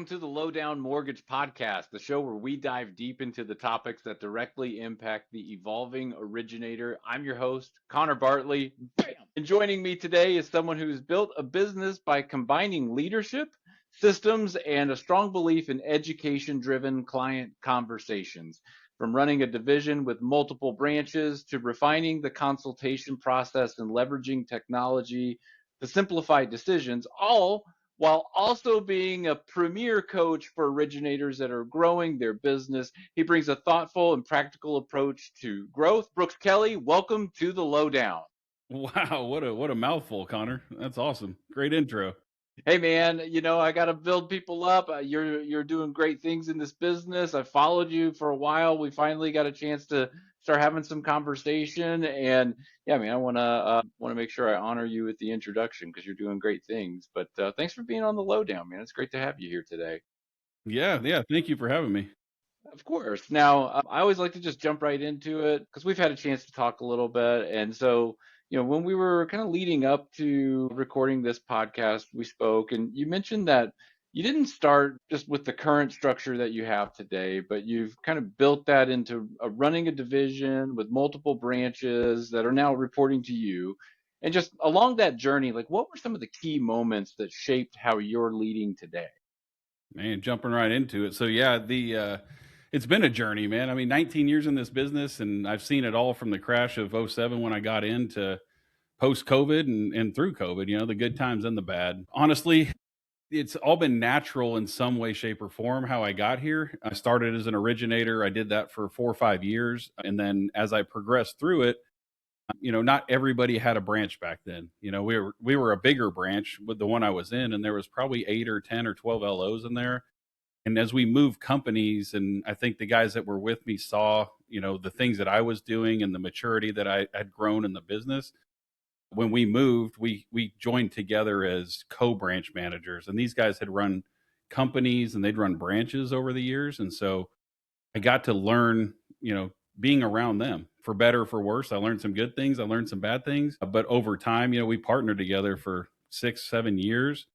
to the Lowdown Mortgage Podcast, the show where we dive deep into the topics that directly impact the evolving originator. I'm your host, Connor Bartley. Bam! And joining me today is someone who's built a business by combining leadership, systems, and a strong belief in education-driven client conversations. From running a division with multiple branches to refining the consultation process and leveraging technology to simplify decisions, all while also being a premier coach for originators that are growing their business. He brings a thoughtful and practical approach to growth. Brooks Kelly, welcome to the Lowdown. Wow, what a mouthful, Connor. That's awesome. Great intro. Hey man, I got to build people up. You're doing great things in this business. I followed you for a while. We finally got a chance to start having some conversation, and yeah, man, I want to make sure I honor you with the introduction because you're doing great things. But thanks for being on the Lowdown, man. It's great to have you here today. Yeah. Thank you for having me. Of course. Now, I always like to just jump right into it because we've had a chance to talk a little bit. And so, when we were kind of leading up to recording this podcast, we spoke, and you mentioned that you didn't start just with the current structure that you have today, but you've kind of built that into running a division with multiple branches that are now reporting to you. And just along that journey, like what were some of the key moments that shaped how you're leading today? Man, jumping right into it. So yeah, the it's been a journey, man. I mean, 19 years in this business and I've seen it all from the crash of '07 when I got into post COVID and through COVID, the good times and the bad. Honestly, it's all been natural in some way, shape, or form how I got here. I started as an originator. I did that for 4 or 5 years. And then as I progressed through it, not everybody had a branch back then. We were a bigger branch with the one I was in, and there was probably 8 or 10 or 12 LOs in there. And as we moved companies, and I think the guys that were with me saw, the things that I was doing and the maturity that I had grown in the business. When we moved, we joined together as co-branch managers, and these guys had run companies and they'd run branches over the years, and so I got to learn, being around them for better or for worse. I learned some good things. I learned some bad things. But over time, we partnered together for 6, 7 years.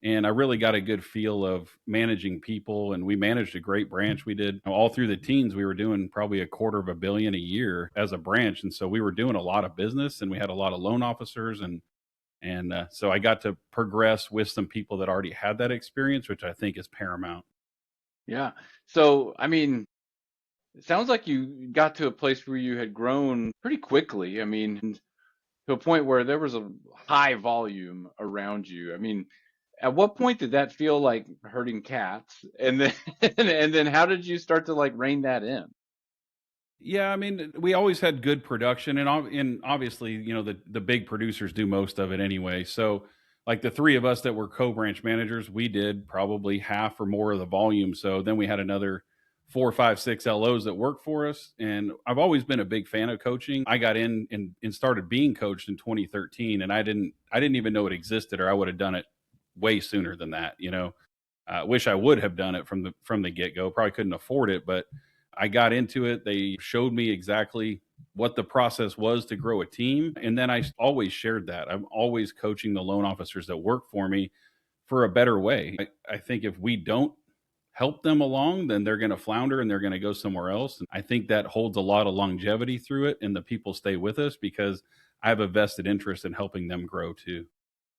And I really got a good feel of managing people. And we managed a great branch. We did all through the teens. We were doing probably $250 million a year as a branch. And so we were doing a lot of business and we had a lot of loan officers. And so I got to progress with some people that already had that experience, which I think is paramount. Yeah. So, I mean, it sounds like you got to a place where you had grown pretty quickly. I mean, to a point where there was a high volume around you. I mean, at what point did that feel like herding cats? And then and then how did you start to like rein that in? Yeah, I mean, we always had good production, and obviously, the big producers do most of it anyway. So, like the three of us that were co-branch managers, we did probably half or more of the volume. So then we had another 4, 5, 6 LOs that worked for us. And I've always been a big fan of coaching. I got in and started being coached in 2013, and I didn't even know it existed, or I would have done it way sooner than that. Wish I would have done it from the get go. Probably couldn't afford it, but I got into it. They showed me exactly what the process was to grow a team. And then I always shared that. I'm always coaching the loan officers that work for me for a better way. I think if we don't help them along, then they're going to flounder and they're going to go somewhere else. And I think that holds a lot of longevity through it. And the people stay with us because I have a vested interest in helping them grow too.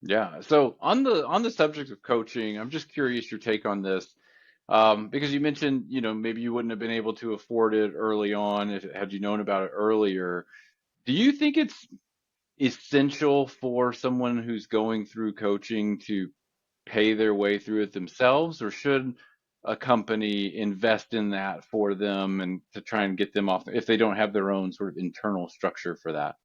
Yeah. So on the subject of coaching, I'm just curious your take on this. Because you mentioned, maybe you wouldn't have been able to afford it early on if had you known about it earlier. Do you think it's essential for someone who's going through coaching to pay their way through it themselves, or should a company invest in that for them and to try and get them off if they don't have their own sort of internal structure for that?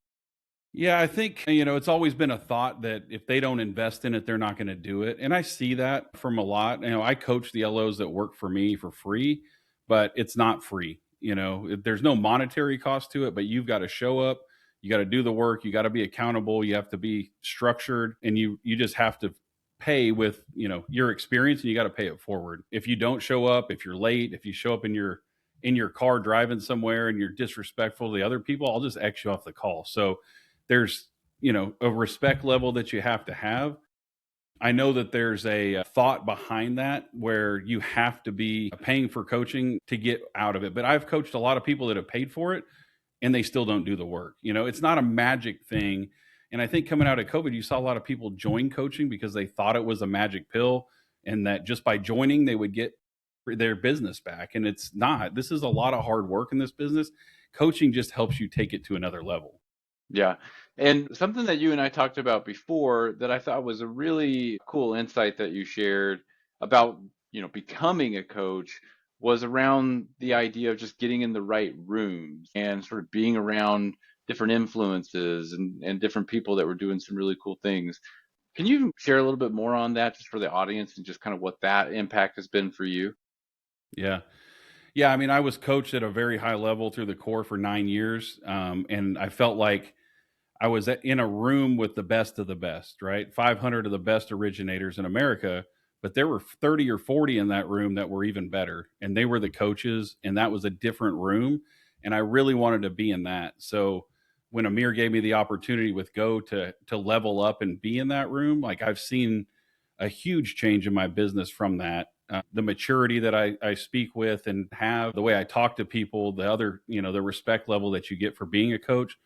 Yeah, I think, it's always been a thought that if they don't invest in it, they're not going to do it. And I see that from a lot. I coach the LOs that work for me for free, but it's not free. There's no monetary cost to it, but you've got to show up, you got to do the work, you got to be accountable, you have to be structured, and you just have to pay with, your experience, and you got to pay it forward. If you don't show up, if you're late, if you show up in your car driving somewhere and you're disrespectful to the other people, I'll just X you off the call. So there's a respect level that you have to have. I know that there's a thought behind that where you have to be paying for coaching to get out of it. But I've coached a lot of people that have paid for it and they still don't do the work. It's not a magic thing. And I think coming out of COVID, you saw a lot of people join coaching because they thought it was a magic pill and that just by joining, they would get their business back. And it's not. This is a lot of hard work in this business. Coaching just helps you take it to another level. Yeah. And something that you and I talked about before that I thought was a really cool insight that you shared about, becoming a coach was around the idea of just getting in the right rooms and sort of being around different influences and different people that were doing some really cool things. Can you share a little bit more on that just for the audience and just kind of what that impact has been for you? Yeah. Yeah. I mean, I was coached at a very high level through the core for 9 years. And I felt like I was in a room with the best of the best, right? 500 of the best originators in America, but there were 30 or 40 in that room that were even better. And they were the coaches, and that was a different room. And I really wanted to be in that. So when Amir gave me the opportunity with Go to level up and be in that room, like I've seen a huge change in my business from that. The maturity that I speak with and have, the way I talk to people, the other, the respect level that you get for being a coach,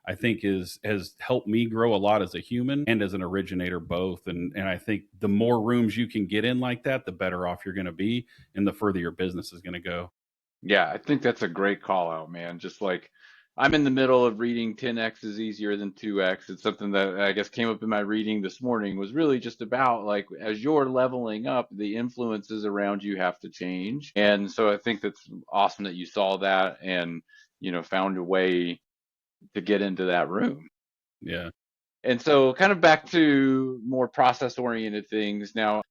I think has helped me grow a lot as a human and as an originator both. And I think the more rooms you can get in like that, the better off you're going to be and the further your business is going to go. Yeah, I think that's a great call out, man. Just like I'm in the middle of reading 10x is easier than 2x. It's something that I guess came up in my reading this morning was really just about like as you're leveling up, the influences around you have to change. And so I think that's awesome that you saw that and, found a way to get into that room. Yeah. And so kind of back to more process oriented things. Now,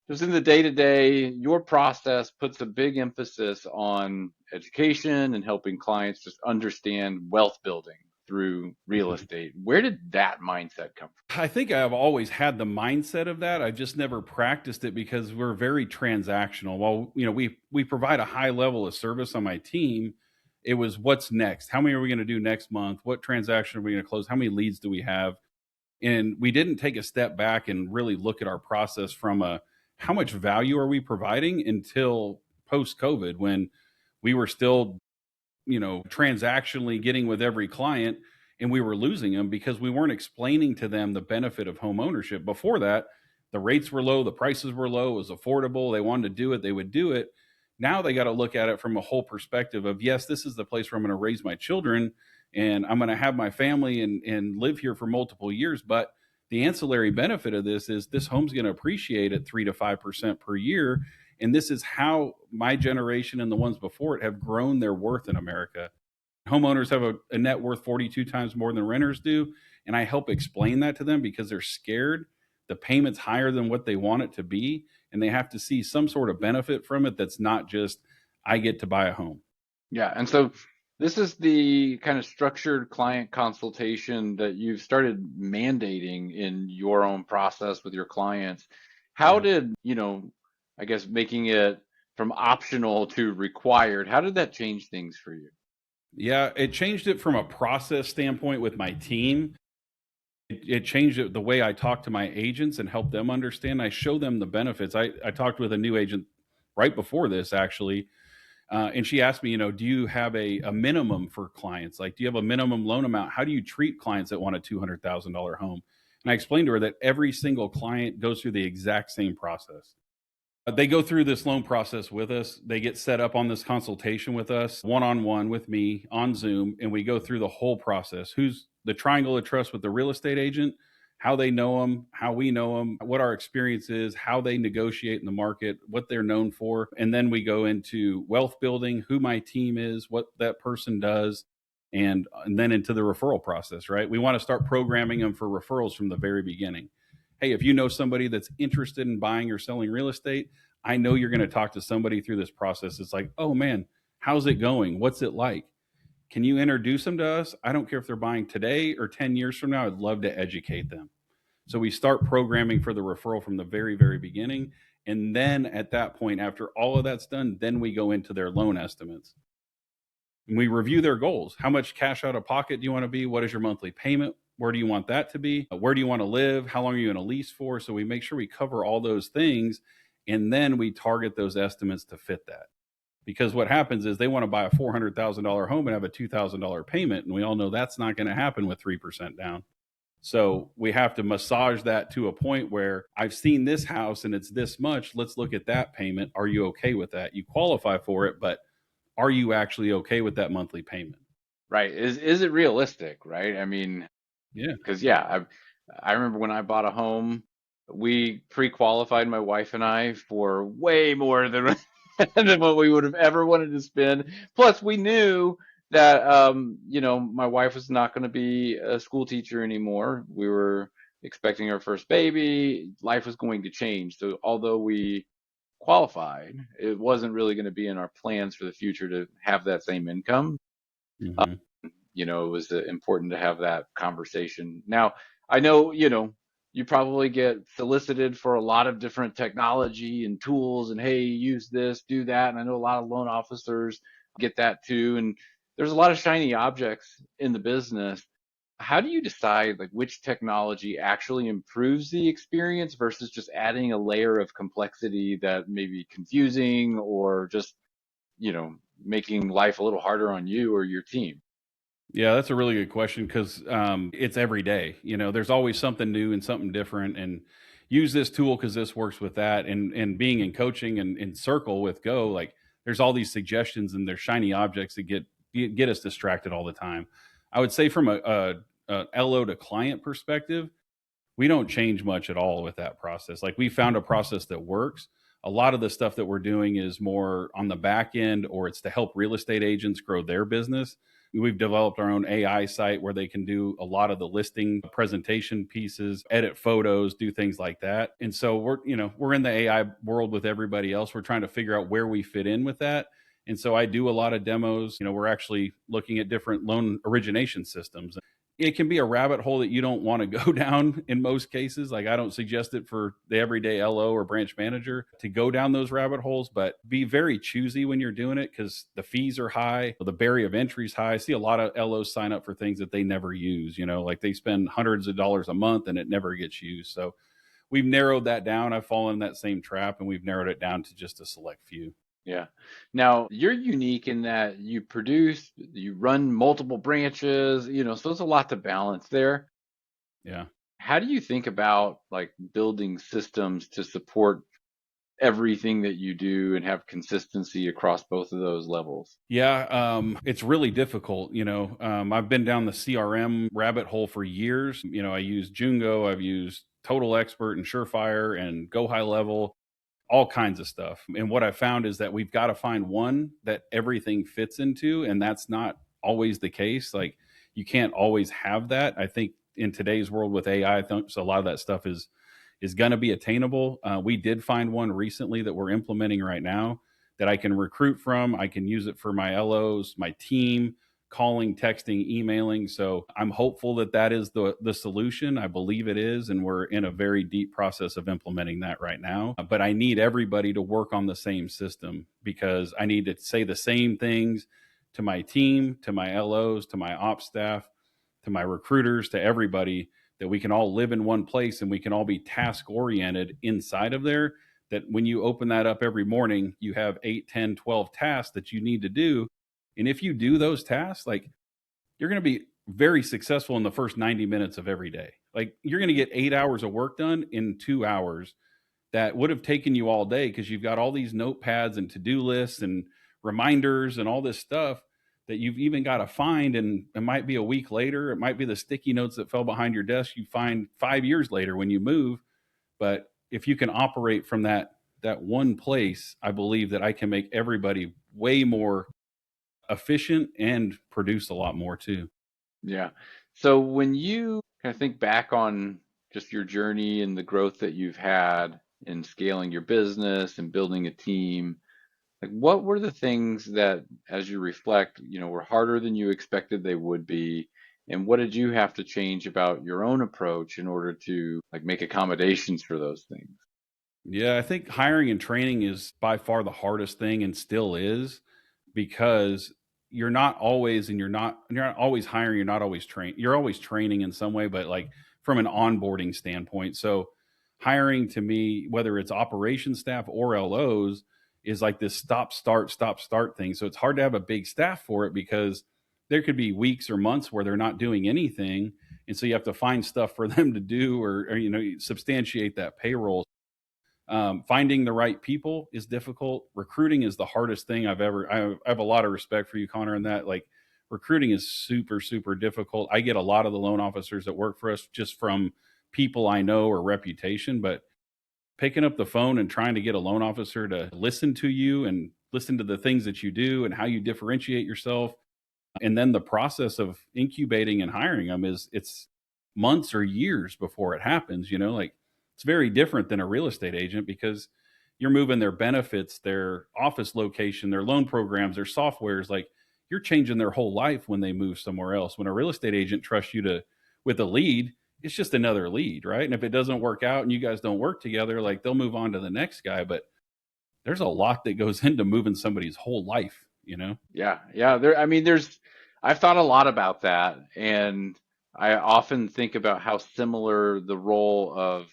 just in the day to day, your process puts a big emphasis on education and helping clients just understand wealth building through real Mhm. estate. Where did that mindset come I think I've always had the mindset of that. I just never practiced it because we're very transactional. While we provide a high level of service on my team, it was what's next? How many are we going to do next month? What transaction are we going to close? How many leads do we have? And we didn't take a step back and really look at our process from a how much value are we providing until post COVID when we were still transactionally getting with every client and we were losing them because we weren't explaining to them the benefit of home ownership. Before that, the rates were low, the prices were low, it was affordable, they wanted to do it, they would do it. Now they got to look at it from a whole perspective of yes, this is the place where I'm going to raise my children and I'm going to have my family and live here for multiple years. But the ancillary benefit of this is this home's going to appreciate at 3 to 5% per year, and this is how my generation and the ones before it have grown their worth in America. Homeowners have a net worth 42 times more than renters do. And I help explain that to them because they're scared. The payment's higher than what they want it to be. And they have to see some sort of benefit from it that's not just, I get to buy a home. Yeah, and so this is the kind of structured client consultation that you've started mandating in your own process with your clients. How Yeah. did, I guess making it from optional to required, how did that change things for you? Yeah. It changed it from a process standpoint with my team. It changed it, the way I talk to my agents and help them understand. I show them the benefits. I talked with a new agent right before this, actually. And she asked me, do you have a minimum for clients? Like, do you have a minimum loan amount? How do you treat clients that want a $200,000 home? And I explained to her that every single client goes through the exact same process. They go through this loan process with us. They get set up on this consultation with us, one on one with me on Zoom, and we go through the whole process. Who's the triangle of trust with the real estate agent, how they know them, how we know them, what our experience is, how they negotiate in the market, what they're known for. And then we go into wealth building, who my team is, what that person does, and then into the referral process, right? We want to start programming them for referrals from the very beginning. Hey, if you know somebody that's interested in buying or selling real estate, I know you're going to talk to somebody through this process. It's like, oh man, how's it going? What's it like? Can you introduce them to us? I don't care if they're buying today or 10 years from now. I'd love to educate them. So we start programming for the referral from the very, very beginning. And then at that point, after all of that's done, then we go into their loan estimates. And we review their goals. How much cash out of pocket do you want to be? What is your monthly payment? Where do you want that to be? Where do you want to live? How long are you going to lease for? So we make sure we cover all those things, and then we target those estimates to fit that. Because what happens is they want to buy a $400,000 home and have a $2,000 payment, and we all know that's not going to happen with 3% down. So we have to massage that to a point where I've seen this house and it's this much. Let's look at that payment. Are you okay with that? You qualify for it, but are you actually okay with that monthly payment? Right. Is it realistic, right? I mean, Yeah. because yeah, I remember when I bought a home, we pre-qualified, my wife and I, for way more than than what we would have ever wanted to spend. Plus, we knew that my wife was not going to be a school teacher anymore. We were expecting our first baby. Life was going to change. So although we qualified, it wasn't really going to be in our plans for the future to have that same income. Hmm. It was important to have that conversation. Now, I know, you probably get solicited for a lot of different technology and tools and, hey, use this, do that. And I know a lot of loan officers get that too. And there's a lot of shiny objects in the business. How do you decide like which technology actually improves the experience versus just adding a layer of complexity that may be confusing or just, making life a little harder on you or your team? Yeah, that's a really good question because it's every day. There's always something new and something different. And use this tool because this works with that. And being in coaching and in circle with Go, like there's all these suggestions and there's shiny objects that get us distracted all the time. I would say from a LO to client perspective, we don't change much at all with that process. Like we found a process that works. A lot of the stuff that we're doing is more on the back end, or it's to help real estate agents grow their business. We've developed our own AI site where they can do a lot of the listing presentation pieces, edit photos, do things like that. And so we're in the AI world with everybody else. We're trying to figure out where we fit in with that. And so I do a lot of demos. We're actually looking at different loan origination systems. It can be a rabbit hole that you don't want to go down in most cases. Like I don't suggest it for the everyday LO or branch manager to go down those rabbit holes, but be very choosy when you're doing it because the fees are high, the barrier of entry is high. I see a lot of LOs sign up for things that they never use, like they spend hundreds of dollars a month and it never gets used. So we've narrowed that down. I've fallen in that same trap and we've narrowed it down to just a select few. Yeah. Now, you're unique in that you run multiple branches, so there's a lot to balance there. Yeah. How do you think about like building systems to support everything that you do and have consistency across both of those levels? Yeah, it's really difficult. I've been down the CRM rabbit hole for years. I use Jungo, I've used Total Expert and Surefire and Go High Level, all kinds of stuff. And what I found is that we've got to find one that everything fits into, and that's not always the case. Like you can't always have that. I think in today's world with AI, think so a lot of that stuff is going to be attainable. We did find one recently that we're implementing right now that I can recruit from. I can use it for my LOs, my team, calling, texting, emailing. So I'm hopeful that that is the solution. I believe it is, and we're in a very deep process of implementing that right now. But I need everybody to work on the same system because I need to say the same things to my team, to my LOs, to my ops staff, to my recruiters, to everybody, that we can all live in one place and we can all be task oriented inside of there. That when you open that up every morning, you have 8, 10, 12 tasks that you need to do. And if you do those tasks, like you're going to be very successful in the first 90 minutes of every day. Like you're going to get 8 hours of work done in 2 hours that would have taken you all day because you've got all these notepads and to-do lists and reminders and all this stuff that you've even got to find. And it might be a week later. It might be the sticky notes that fell behind your desk you find 5 years later when you move. But if you can operate from that one place, I believe that I can make everybody way more efficient and produce a lot more too. Yeah. So when you kind of think back on just your journey and the growth that you've had in scaling your business and building a team, like what were the things that, as you reflect, were harder than you expected they would be? And what did you have to change about your own approach in order to like make accommodations for those things? Yeah, I think hiring and training is by far the hardest thing and still is, because you're not always, and you're not always hiring, you're not always you're always training in some way, but like from an onboarding standpoint. So hiring to me, whether it's operations staff or LOs, is like this stop start thing. So it's hard to have a big staff for it because there could be weeks or months where they're not doing anything, and so you have to find stuff for them to do, or substantiate that payroll. Finding the right people is difficult. Recruiting is the hardest thing I've ever. I have a lot of respect for you, Connor, in that. Like, recruiting is super, super difficult. I get a lot of the loan officers that work for us just from people I know or reputation, but picking up the phone and trying to get a loan officer to listen to you and listen to the things that you do and how you differentiate yourself, and then the process of incubating and hiring them, it's months or years before it happens. Like, it's very different than a real estate agent because you're moving their benefits, their office location, their loan programs, their softwares. Like, you're changing their whole life when they move somewhere else. When a real estate agent trusts you to with a lead, it's just another lead, right? And if it doesn't work out and you guys don't work together, like, they'll move on to the next guy. But there's a lot that goes into moving somebody's whole life. Yeah, yeah. I've thought a lot about that, and I often think about how similar the role of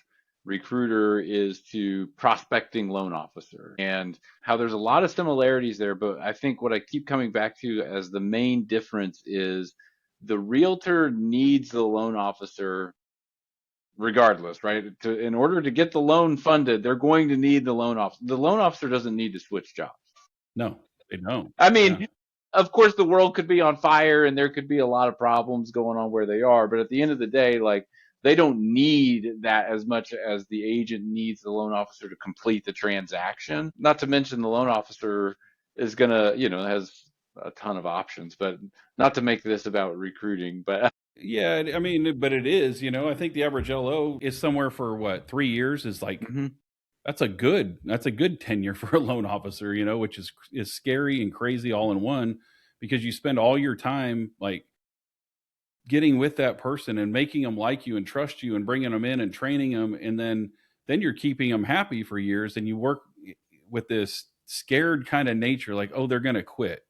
recruiter is to prospecting loan officer, and how there's a lot of similarities there. But I think what I keep coming back to as the main difference is the realtor needs the loan officer regardless, right? In order to get the loan funded, they're going to need the loan officer. The loan officer doesn't need to switch jobs. No, they don't. I Yeah. mean, of course, the world could be on fire and there could be a lot of problems going on where they are, but at the end of the day, like, they don't need that as much as the agent needs the loan officer to complete the transaction. Not to mention the loan officer is gonna, has a ton of options, but not to make this about recruiting, but Yeah, I mean, but it is, I think the average LO is somewhere for what, 3 years is like, mhm. that's a good tenure for a loan officer, which is scary and crazy all in one, because you spend all your time like getting with that person and making them like you and trust you and bringing them in and training them, and then you're keeping them happy for years, and you work with this scared kind of nature, like, oh, they're going to quit.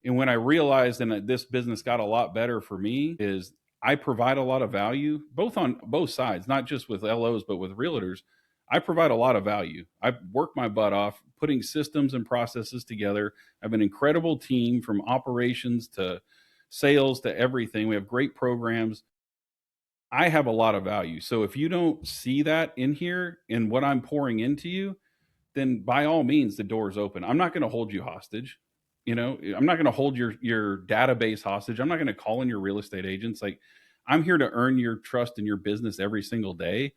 And when I realized, and that this business got a lot better for me, is I provide a lot of value both on both sides, not just with LOs, but with realtors. I provide a lot of value. I work my butt off putting systems and processes together. I have an incredible team from operations to sales to everything. We have great programs. I have a lot of value. So if you don't see that in here in what I'm pouring into you, then by all means the door is open. I'm not going to hold you hostage. I'm not going to hold your database hostage. I'm not going to call in your real estate agents. Like, I'm here to earn your trust in your business every single day.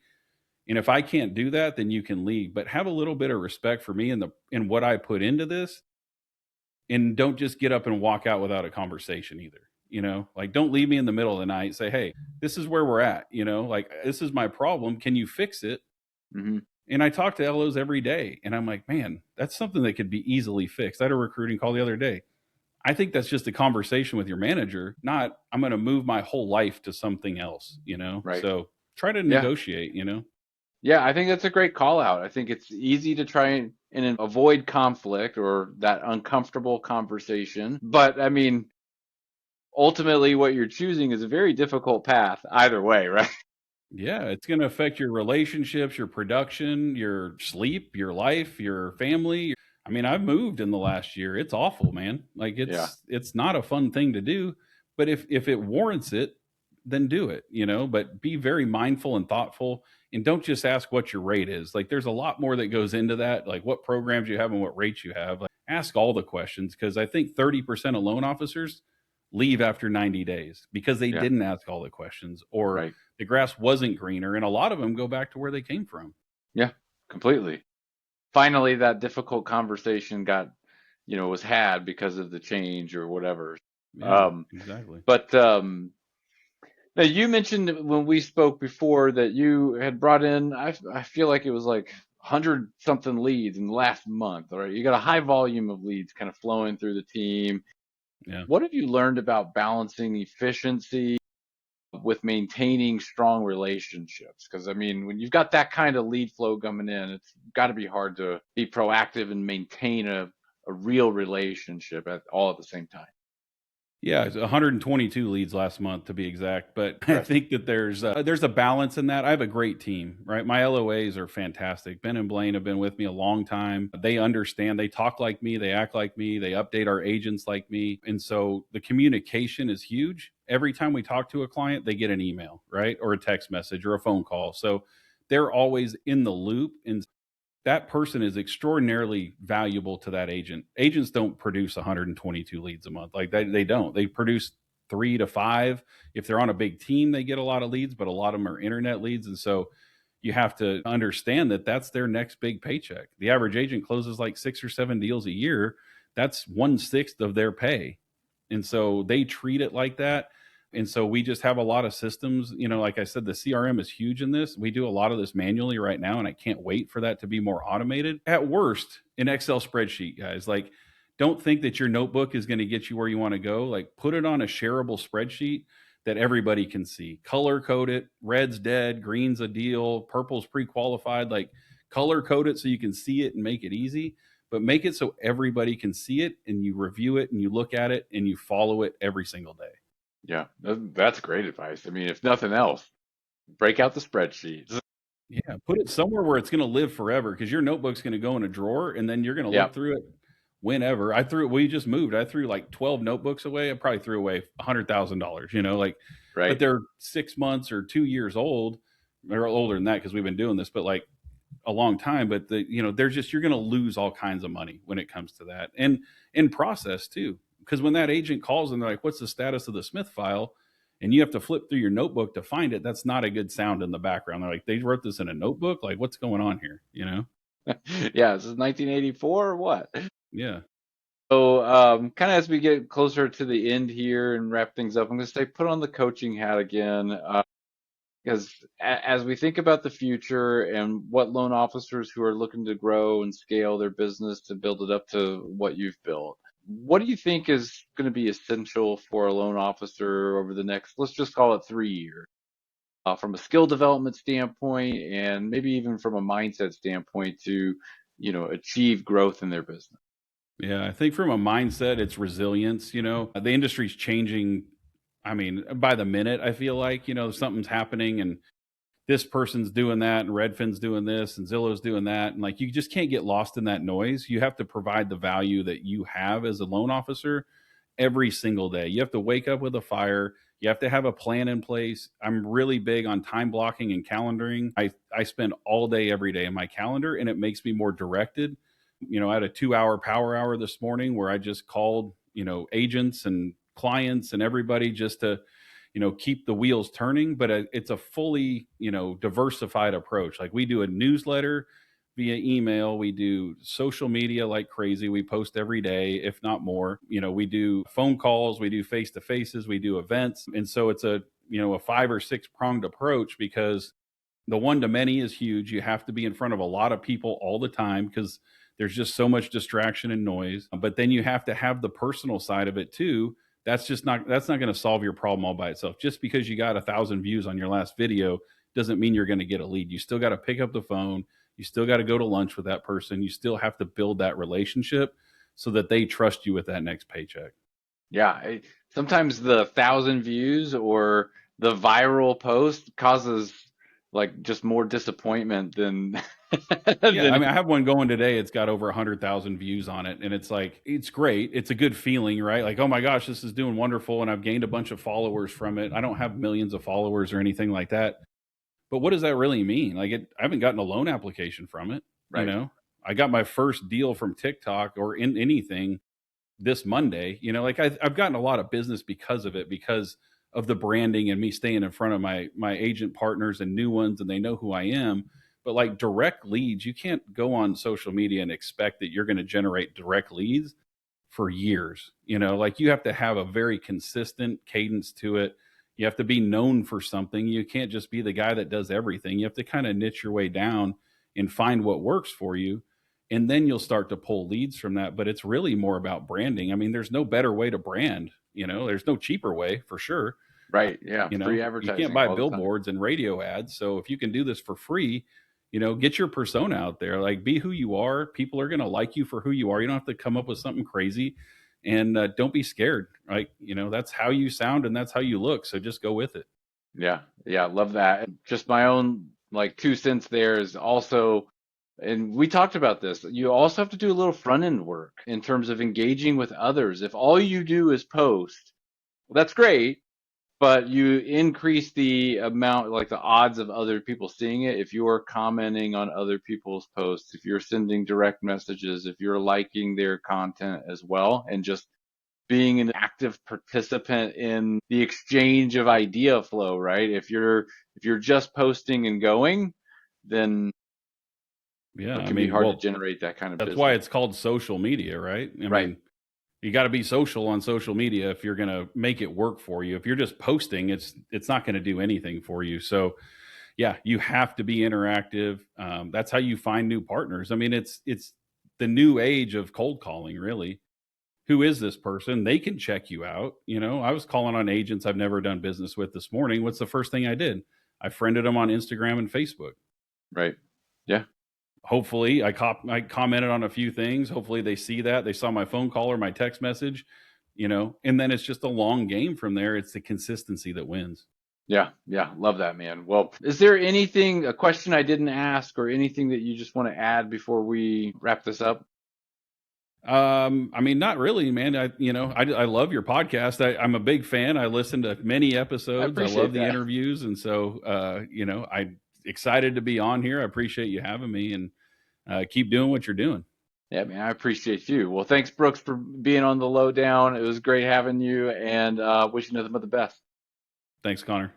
And if I can't do that, then you can leave. But have a little bit of respect for me and what I put into this, and don't just get up and walk out without a conversation either. Like, don't leave me in the middle of the night. Say, hey, this is where we're at. Like, this is my problem. Can you fix it? Mhm. And I talk to LOs every day, and I'm like, man, that's something that could be easily fixed. I had a recruiting call the other day. I think that's just a conversation with your manager, not I'm going to move my whole life to something else. Right. So try to Yeah. negotiate. Yeah, I think that's a great call out. I think it's easy to try and avoid conflict or that uncomfortable conversation. But I mean, ultimately, what you're choosing is a very difficult path either way, right? Yeah, it's going to affect your relationships, your production, your sleep, your life, your family. I mean, I've moved in the last year. It's awful, man. Like, Yeah. it's not a fun thing to do, but if it warrants it, then do it. But be very mindful and thoughtful, and don't just ask what your rate is. Like, there's a lot more that goes into that, like what programs you have and what rates you have. Like, ask all the questions, because I think 30% of loan officers leave after 90 days because they Yeah. didn't ask all the questions, or Right. the grass wasn't greener, and a lot of them go back to where they came from. Yeah. Completely. Finally, that difficult conversation was had because of the change or whatever. Yeah, Um, exactly. but now you mentioned when we spoke before that you had brought in, I feel like it was like 100 something leads in the last month, all right? You got a high volume of leads kind of flowing through the team. Yeah. What have you learned about balancing efficiency with maintaining strong relationships? Because I mean, when you've got that kind of lead flow coming in, it's got to be hard to be proactive and maintain a a real relationship all at the same time. Yeah, it's 122 leads last month to be exact, but I Right. think that there's a balance in that. I have a great team, right? My LOAs are fantastic. Ben and Blaine have been with me a long time. They understand, they talk like me, they act like me, they update our agents like me. And so the communication is huge. Every time we talk to a client, they get an email, right? Or a text message or a phone call. So they're always in the loop. And that person is extraordinarily valuable to that agent. Agents don't produce 122 leads a month. Like they don't. They produce 3 to 5. If they're on a big team, they get a lot of leads, but a lot of them are internet leads. And so you have to understand that that's their next big paycheck. The average agent closes like 6 or 7 deals a year. That's 1/6 of their pay. And so they treat it like that. And so we just have a lot of systems. Like I said, the CRM is huge in this. We do a lot of this manually right now, and I can't wait for that to be more automated. At worst, an Excel spreadsheet, guys. Like, don't think that your notebook is going to get you where you want to go. Like, put it on a shareable spreadsheet that everybody can see. Color code it. Red's dead, green's a deal, purple's pre-qualified. Like, color code it so you can see it and make it easy, but make it so everybody can see it and you review it and you look at it and you follow it every single day. Yeah, that's great advice. I mean, if nothing else, break out the spreadsheets. Yeah, put it somewhere where it's going to live forever, because your notebook's going to go in a drawer and then you're going to Yeah, look through it whenever. We just moved. I threw like 12 notebooks away. I probably threw away $100,000, like, but right. they're 6 months or 2 years old. They're older than that because we've been doing this, but like a long time. But they're just, you're going to lose all kinds of money when it comes to that. And in process too, because when that agent calls and they're like, what's the status of the Smith file? And you have to flip through your notebook to find it. That's not a good sound in the background. They're like, they wrote this in a notebook. Like, what's going on here? Yeah, this is 1984 or what? Yeah. So, kind of as we get closer to the end here and wrap things up, I'm going to say put on the coaching hat again, because as we think about the future and what loan officers who are looking to grow and scale their business to build it up to what you've built, what do you think is going to be essential for a loan officer over the next, let's just call it 3 years, from a skill development standpoint and maybe even from a mindset standpoint to, achieve growth in their business? Yeah. I think from a mindset, it's resilience. The industry's changing. I mean, by the minute, I feel like, something's happening and this person's doing that and Redfin's doing this and Zillow's doing that. And like, you just can't get lost in that noise. You have to provide the value that you have as a loan officer every single day. You have to wake up with a fire. You have to have a plan in place. I'm really big on time blocking and calendaring. I spend all day, every day in my calendar, and it makes me more directed. I had a 2 hour power hour this morning where I just called, agents and clients and everybody just to, keep the wheels turning. But it's a fully, diversified approach. Like, we do a newsletter via email. We do social media like crazy. We post every day, if not more. We do phone calls, we do face to faces, we do events. And so it's a 5 or 6 pronged approach, because the one to many is huge. You have to be in front of a lot of people all the time because there's just so much distraction and noise. But then you have to have the personal side of it too. That's not going to solve your problem all by itself. Just because you got 1,000 views on your last video doesn't mean you're going to get a lead. You still got to pick up the phone. You still got to go to lunch with that person. You still have to build that relationship so that they trust you with that next paycheck. Yeah, sometimes the 1,000 views or the viral post causes like just more disappointment than Yeah, I than mean, I have one going today. It's got over 100,000 views on it, and it's like, it's great. It's a good feeling, right? Like, oh my gosh, this is doing wonderful, and I've gained a bunch of followers from it. I don't have millions of followers or anything like that, but what does that really mean? Like, I haven't gotten a loan application from it. right. I got my first deal from TikTok or in anything this Monday. Like, I've gotten a lot of business because of it, because of the branding and me staying in front of my agent partners and new ones, and they know who I am. But like, direct leads, you can't go on social media and expect that you're going to generate direct leads for years. Like, you have to have a very consistent cadence to it. You have to be known for something. You can't just be the guy that does everything. You have to kind of niche your way down and find what works for you. And then you'll start to pull leads from that. But it's really more about branding. I mean, there's no better way to brand. There's no cheaper way, for sure. Right. Yeah. Free You can't advertising buy all the time. billboards and radio ads. So if you can do this for free, get your persona out there. Like, be who you are. People are going to like you for who you are. You don't have to come up with something crazy, and don't be scared. Right? That's how you sound and that's how you look. So just go with it. Yeah, yeah, love that. And just my own like 2 cents there is also, and we talked about this, you also have to do a little front end work in terms of engaging with others. If all you do is post, well, that's great, but you increase the amount, like the odds of other people seeing it if you're commenting on other people's posts, if you're sending direct messages, if you're liking their content as well, and just being an active participant in the exchange of idea flow, right? If you're just posting and going, then Yeah. it I can be mean, hard to well, generate that kind of that's why business. it's called social media, right? I Right. mean, you got to be social on social media if you're going to make it work for you. If you're just posting, it's not going to do anything for you. So yeah, you have to be interactive. That's how you find new partners. I mean, it's the new age of cold calling, really. Who is this person? They can check you out. I was calling on agents I've never done business with this morning. What's the first thing I did? I friended them on Instagram and Facebook. Right. Yeah. Hopefully, I commented on a few things. Hopefully, they see that. They saw my phone call or my text message, and then it's just a long game from there. It's the consistency that wins. Yeah. Yeah. Love that, man. Well, is there anything, a question I didn't ask or anything that you just want to add before we wrap this up? I mean, not really, man. I love your podcast. I'm a big fan. I listen to many I episodes. I love appreciate the that. interviews, and so I'm excited to be on here. I appreciate you having me, and keep doing what you're doing. Yeah, man, I appreciate you. Well, thanks, Brooks, for being on the lowdown. It was great having you, and wish you nothing but the best. Thanks, Connor.